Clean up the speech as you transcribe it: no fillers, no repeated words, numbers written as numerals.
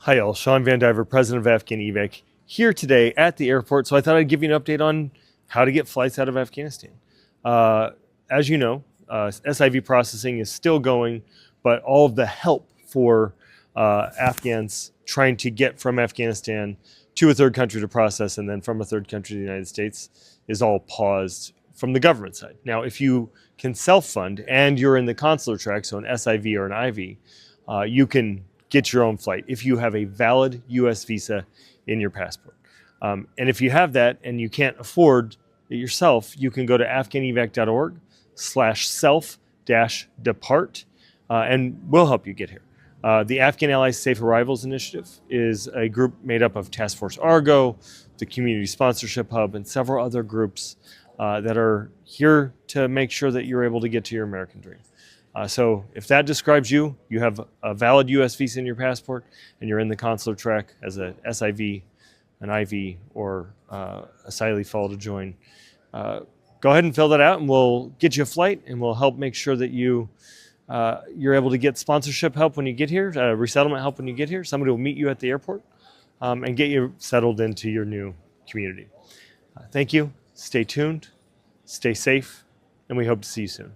Hi, all. Sean Van Diver, president of Afghan EVAC, here today at the airport. So I thought I'd give you an update on how to get flights out of Afghanistan. As you know, SIV processing is still going, but all of the help for Afghans trying to get from Afghanistan to a third country to process and then from a third country to the United States is all paused from the government side. Now, if you can self-fund and you're in the consular track, so an SIV or an IV, you can get your own flight if you have a valid U.S. visa in your passport. And if you have that and you can't afford it yourself, you can go to afghanevac.org/self-depart and we'll help you get here. The Afghan Allies Safe Arrivals Initiative is a group made up of Task Force Argo, the Community Sponsorship Hub, and several other groups that are here to make sure that you're able to get to your American dream. So if that describes you, you have a valid U.S. visa in your passport, and you're in the consular track as a SIV, an IV, or a asylee fall to join, go ahead and fill that out, and we'll get you a flight, and we'll help make sure that you're able to get sponsorship help when you get here, resettlement help when you get here. Somebody will meet you at the airport and get you settled into your new community. Thank you. Stay tuned. Stay safe, and we hope to see you soon.